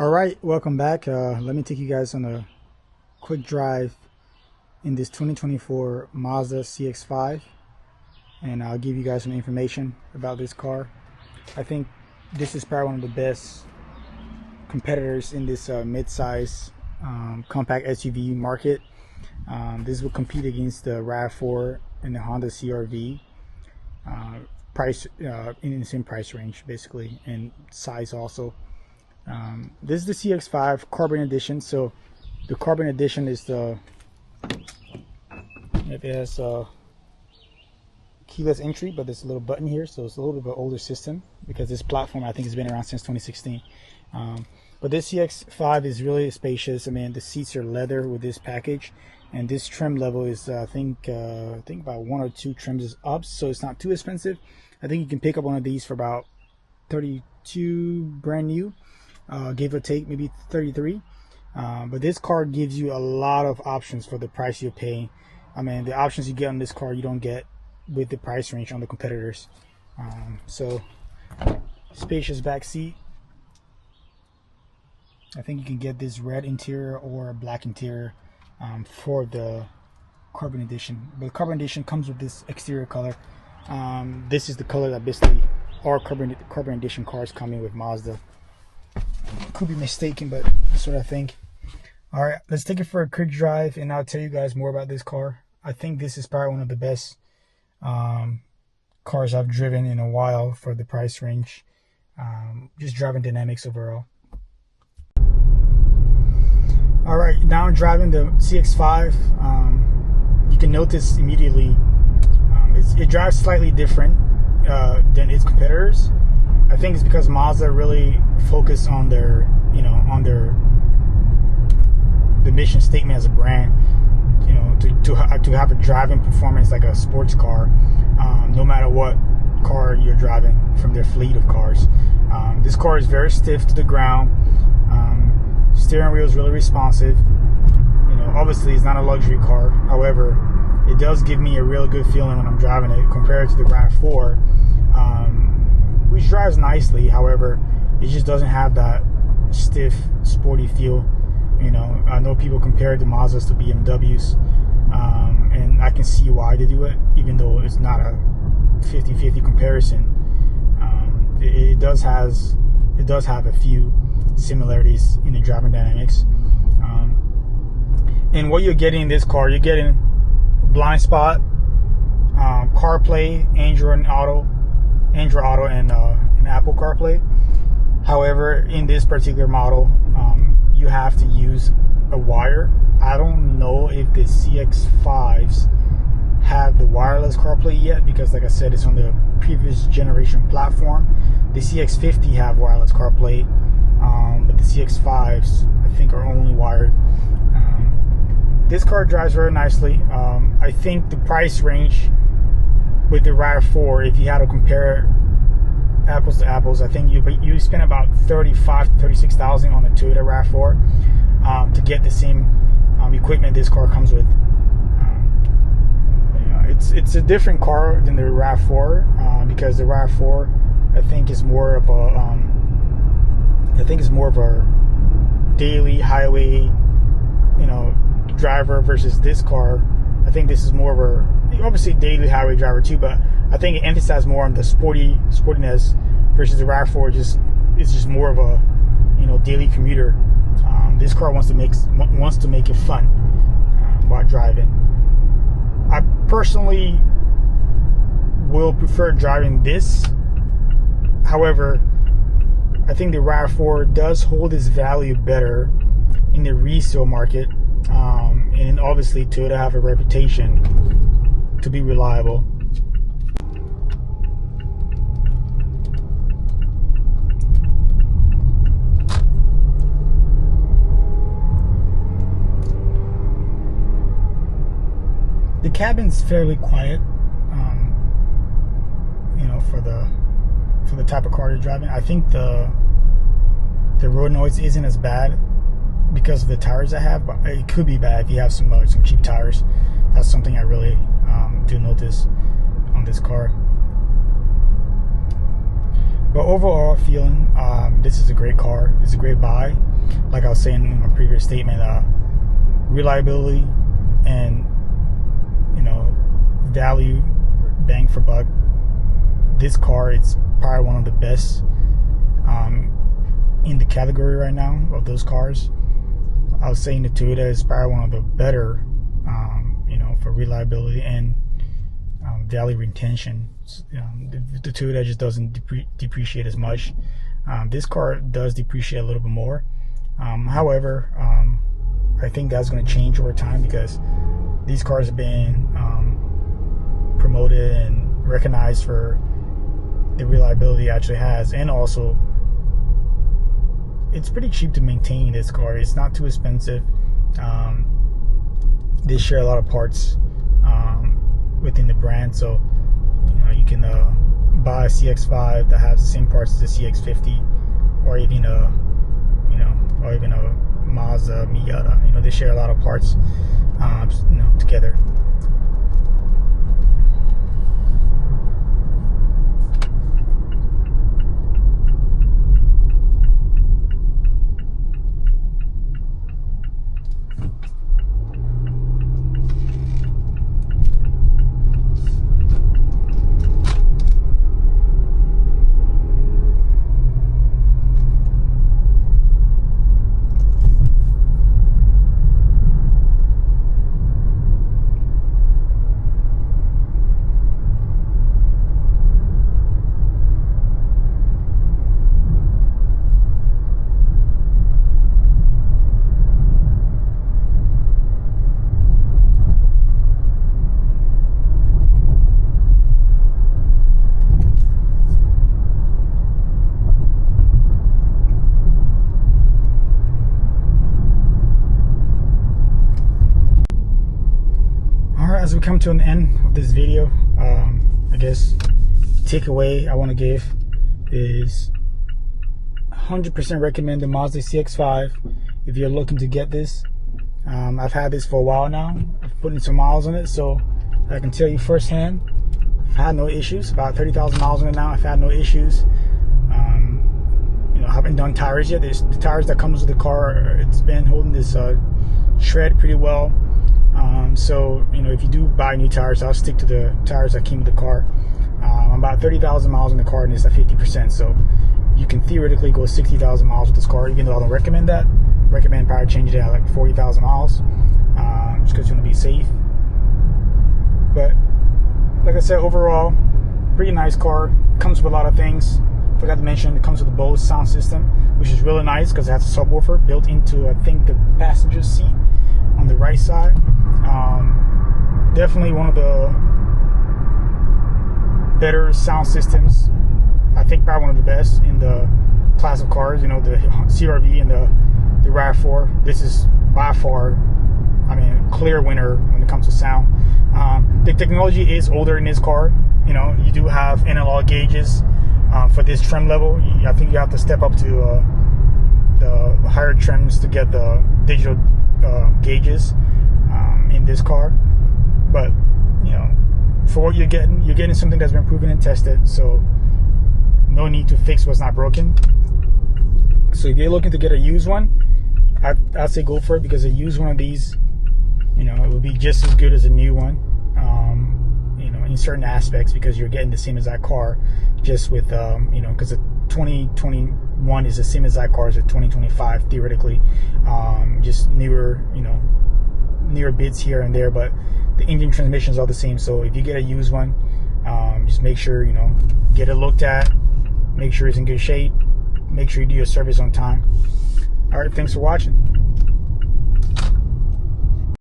All right, welcome back. Let me take you guys on a quick drive in this 2024 Mazda Cx-5, and I'll give you guys some information about this car. I think this is probably one of the best competitors in this mid-size compact SUV market. This will compete against the RAV4 and the Honda CR-V, price in the same price range basically, and size also. This is the Cx-5 Carbon Edition. So the Carbon Edition is it has keyless entry, but there's a little button here, so it's a little bit of an older system because this platform I think has been around since 2016. But this Cx-5 is really spacious. I mean, the seats are leather with this package, and this trim level is I think about one or two trims up, so it's not too expensive. I think you can pick up one of these for about 32 brand new. Give or take, maybe 33. But this car gives you a lot of options for the price you're paying. I mean, the options you get on this car you don't get with the price range on the competitors. So spacious back seat. I think you can get this red interior or a black interior for the Carbon Edition. But the Carbon Edition comes with this exterior color. This is the color that basically all Carbon Edition cars come in with Mazda. Could be mistaken, but that's what I think. All right, let's take it for a quick drive, and I'll tell you guys more about this car. I think this is probably one of the best cars I've driven in a while for the price range. Just driving dynamics overall. All right, now I'm driving the Cx-5. You can notice immediately it drives slightly different than its competitors. I think it's because Mazda really focused on their, the mission statement as a brand, to have a driving performance like a sports car, no matter what car you're driving from their fleet of cars. This car is very stiff to the ground. Steering wheel is really responsive. Obviously it's not a luxury car. However, it does give me a real good feeling when I'm driving it compared to the RAV4. Which drives nicely, however, it just doesn't have that stiff, sporty feel. I know people compare the Mazdas to BMWs, and I can see why they do it, even though it's not a 50-50 comparison. It does have a few similarities in the driving dynamics. And what you're getting in this car, you're getting blind spot, CarPlay, Android Auto, and Apple CarPlay. However, in this particular model, you have to use a wire. I don't know if the Cx-5s have the wireless CarPlay yet, because like I said, it's on the previous generation platform. The Cx-50 have wireless CarPlay, but the Cx-5s I think are only wired. This car drives very nicely. I think the price range with the RAV4, if you had to compare apples to apples, I think you spend about $35,000-$36,000 on the Toyota RAV4 to get the same equipment this car comes with. It's a different car than the RAV4 because the RAV4 I think is more of a daily highway driver versus this car. I think this is more of a obviously daily highway driver too, but I think it emphasizes more on the sportiness versus the RAV4. It's just more of a daily commuter. This car wants to make it fun while driving. I personally will prefer driving this. However, I think the RAV4 does hold its value better in the resale market, and obviously Toyota have a reputation to be reliable. The cabin's fairly quiet, for the type of car you're driving. I think the road noise isn't as bad because of the tires I have, but it could be bad if you have some cheap tires. That's something I really do notice on this car. But overall feeling, this is a great car. It's a great buy. Like I was saying in my previous statement, reliability and, you know, value, bang for buck. This car, it's probably one of the best in the category right now of those cars. I was saying the Toyota is probably one of the better, you know, for reliability and value retention. The Toyota just doesn't depreciate as much. This car does depreciate a little bit more. However, I think that's going to change over time because these cars are being promoted and recognized for the reliability it actually has, and also it's pretty cheap to maintain. This car, it's not too expensive. They share a lot of parts within the brand, so you know, you can buy a Cx-5 that has the same parts as the Cx-50, or even a Mazda Miata. You know, they share a lot of parts, you know, together. As we come to an end of this video, I guess takeaway I want to give is 100% recommend the Mazda Cx-5 if you're looking to get this. I've had this for a while now. I've put in some miles on it, so I can tell you firsthand, I've had no issues. About 30,000 miles on it now. I've had no issues. You know, I haven't done tires yet. There's the tires that comes with the car. It's been holding this tread pretty well. So, you know, if you do buy new tires, I'll stick to the tires that came with the car. I'm about 30,000 miles in the car, and it's at 50%. So you can theoretically go 60,000 miles with this car, even though I don't recommend that. Recommend probably changing it at like 40,000 miles, just because you want to be safe. But like I said, overall, pretty nice car. Comes with a lot of things. Forgot to mention, it comes with a Bose sound system, which is really nice because it has a subwoofer built into, I think, the passenger seat on the right side. Definitely one of the better sound systems. I think probably one of the best in the class of cars. You know, the CR-V and the RAV4. This is by far, I mean, a clear winner when it comes to sound. The technology is older in this car. You know, you do have analog gauges for this trim level. I think you have to step up to the higher trims to get the digital gauges in this car. But you know, for what you're getting something that's been proven and tested, so no need to fix what's not broken. So if you're looking to get a used one, I'd say go for it, because a used one of these, you know, it will be just as good as a new one, you know, in certain aspects, because you're getting the same exact car, just with you know, because the 2021 is the same exact car as the 2025 theoretically, just newer, you know, newer bits here and there, but the engine transmissions are the same. So if you get a used one, just make sure, you know, get it looked at, make sure it's in good shape, make sure you do your service on time. All right, thanks for watching.